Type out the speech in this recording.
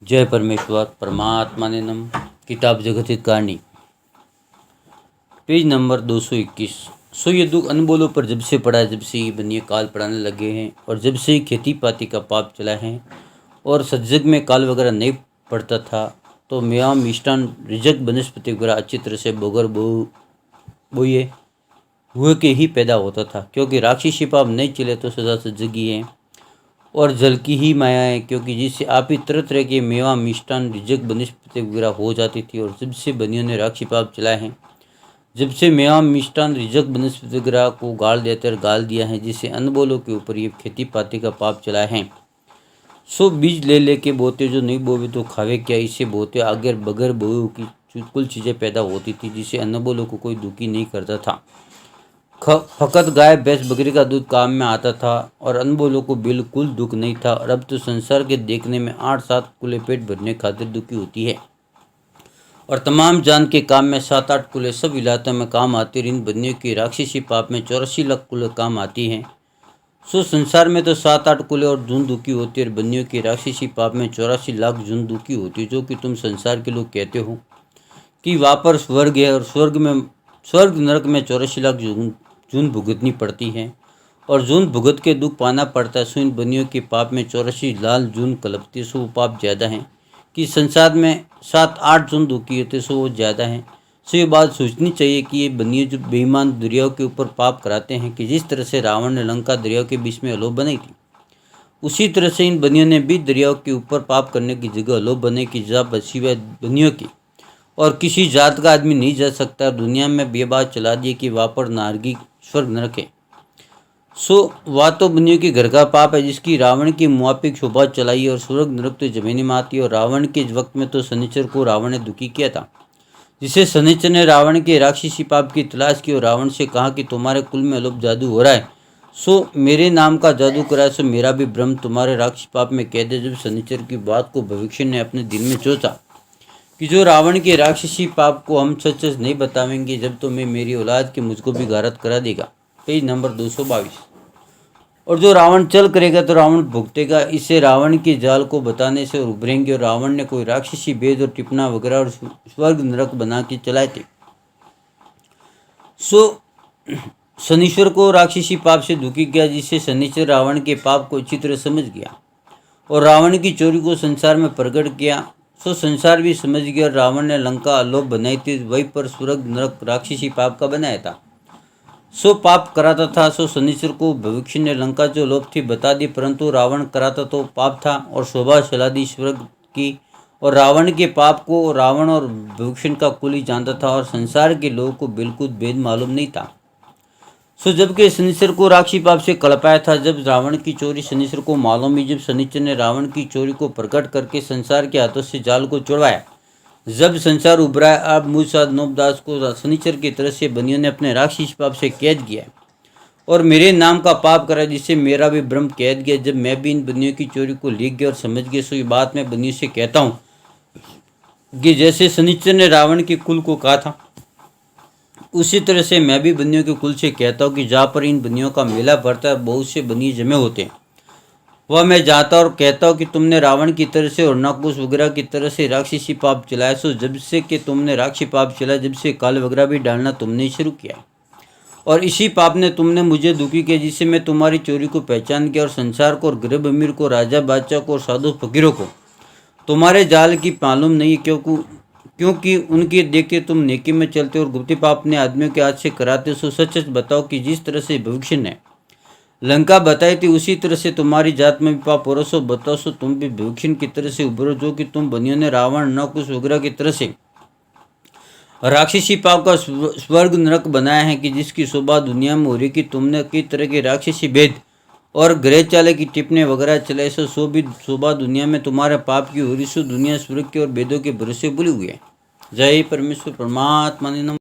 जय परमेश्वर परमात्मा ने नम। किताब जगत कहानी पेज नंबर 221। सो ये दुख अनबोलों पर जब से पड़ा, जब से ये बनिए काल पड़ाने लगे हैं, और जब से खेती पाती का पाप चला है और सज्जग में काल वगैरह नहीं पड़ता था, तो मेवा मिष्टान रिजक वनस्पति वगैरह अच्छी तरह से बोगर बोए हुए के ही पैदा होता था। क्योंकि राक्षसी पाप नहीं चले तो सदा सज्जगी है और जल की ही माया है, क्योंकि जिससे आप ही तरह तरह के मेवा मिष्टान रिजक वनस्पति वगैरह हो जाती थी। और जब से बनियों ने राक्षसी पाप चलाए हैं, जब से मेवा मिष्टान रिजक वनस्पति वगैरह को गाल देकर गाल दिया है, जिससे अनबोलों के ऊपर ये खेती पाती का पाप चला है। सो बीज ले लेके बोते, जो नहीं बोवे तो खावे क्या, इसे बोते आगे बगैर बोए की कुल चीज़ें पैदा होती थी, जिससे अनबोलों को कोई दुखी नहीं करता था। फकत गाय भैंस बकरी का दूध काम में आता था और अनबोलों को बिल्कुल दुख नहीं था। और अब तो संसार के देखने में 8-7 कुले पेट भरने खातिर दुखी होती है, और तमाम जान के काम में 7-8 कुले सब इलाकों में काम आती। इन बनियों की राक्षसी पाप में 84 लाख कुले काम आती हैं। सो संसार में तो 7-8 कुले और जून दुखी होती है, और बनियों की राक्षसी पाप में 84 लाख जून दुखी होती है। जो कि तुम संसार के लोग कहते हो कि वहाँ पर स्वर्ग है, और स्वर्ग नरक में 84 लाख जून भुगतनी पड़ती है, और जून भुगत के दुख पाना पड़ता है। सो इन बनियों के पाप में 84 लाल जून कलपती, सो वो पाप ज़्यादा हैं कि संसार में 7-8 जून दुखी होते, सो वो ज़्यादा हैं। सो ये बात सोचनी चाहिए कि ये बनिए जो बेईमान दरियाओं के ऊपर पाप कराते हैं, कि जिस तरह से रावण ने लंका दरियाओं के बीच में अलोप बनाई थी, उसी तरह से इन बनियों ने भी दरियाओं के ऊपर पाप करने की जगह अलोप बनाई की जहाँ बसी हुई बनियों की और किसी जात का आदमी नहीं जा सकता। दुनिया में ये बात चला दी कि वहाँ पर नारगी स्वर्ग नरक है। सो वह तो बनियों के घर का पाप है, जिसकी रावण की मुआफिक शोभा चलाई, और स्वर्ग नरक तो जमीनी में आती है। और रावण के वक्त में तो शनिचर को रावण ने दुखी किया था, जिसे शनिचर ने रावण के राक्षसी पाप की तलाश की और रावण से कहा कि तुम्हारे कुल में अलोप जादू हो रहा है, सो मेरे नाम का जादू कराए, सो मेरा भी ब्रह्म तुम्हारे राक्षसी पाप में कैद है। जब शनिचर की बात को भविष्य ने अपने दिल में सोचा कि जो रावण के राक्षसी पाप को हम सच सच नहीं बतावेंगे, जब तो मैं मेरी औलाद के मुझको भी गारत करा देगा। Page number 222। और जो रावण चल करेगा तो रावण भुगतेगा। इससे रावण के जाल को बताने से उभरेंगे। और रावण ने कोई राक्षसी वेद और टिप्पणा वगैरह और स्वर्ग नरक बना के चलाए थे। सो शनिश्वर को राक्षसी पाप से दुखी किया, जिससे शनिश्वर रावण के पाप को अच्छी तरह समझ गया और रावण की चोरी को संसार में प्रकट किया। सो संसार भी समझ गया। रावण ने लंका अलोप बनाई थी, वहीं पर स्वर्ग नरक राक्षसी पाप का बनाया था। सो पाप कराता था। सो शनिश्वर को भविष्य ने लंका जो लोप थी बता दी, परंतु रावण कराता तो पाप था और शोभा चला दी स्वर्ग की। और रावण के पाप को रावण और भविष्य का कुल ही जानता था, और संसार के लोगों को बिल्कुल भेद मालूम नहीं था। सो जबकि शनिश्वर को राक्षसी पाप से कल्पाया था, जब रावण की चोरी शनिश्वर को मालूम ही, जब शनिश्वर ने रावण की चोरी को प्रकट करके संसार के हाथों से जाल को छुड़वाया, जब संसार उभरा, अब मूसा नोबदास को शनिश्वर की तरह से बनियों ने अपने राक्षसी पाप से कैद किया और मेरे नाम का पाप करा, जिससे मेरा भी ब्रह्म कैद गया। जब मैं भी इन बनियों की चोरी को लिख गया और समझ गया, सो ये बात मैं बनियों से कहता हूँ कि जैसे शनिश्वर ने रावण के कुल को कहा था, उसी तरह से मैं भी बनियों के कुल से कहता हूँ कि जहाँ पर इन बनियों का मेला भरता है, बहुत से बनिए जमे होते हैं, वह मैं जाता और कहता हूँ कि तुमने रावण की तरह से और नकुश वगैरह की तरह से राक्षसी पाप चलाया। सो जब से कि तुमने राक्षसी पाप चलाया, जब से काल वगैरह भी डालना तुमने शुरू किया, और इसी पाप ने तुमने मुझे दुखी किया, जिससे मैं तुम्हारी चोरी को पहचान किया और संसार को और गरीब अमीर को, राजा बादशाह को और साधु फकीरों को तुम्हारे जाल की मालूम नहीं, क्योंकि उनकी देख के तुम नेकी में चलते और गुप्ती पाप अपने आदमियों के हाथ से कराते। सो सच सच बताओ कि जिस तरह से भविष्य ने लंका बताई थी, उसी तरह से तुम्हारी जात में भी पाप हो रहा। सो बताओ, सो तुम भी भविष्य की तरह से उभरो, जो कि तुम बनियों ने रावण नकुश वगैरह की तरह से राक्षसी पाप का स्वर्ग नरक बनाया है, कि जिसकी शोभा दुनिया में हो रही कि तुमने कई तरह के राक्षसी भेद और ग्रह चाले की टिप्पणी वगैरह चलाए। सो भी शोभा दुनिया में तुम्हारे पाप की हो रही। सो दुनिया स्वर्ग के और वेदों के भरोसे बुली हुई है। जय परमेश्वर परमात्मा ने नमः।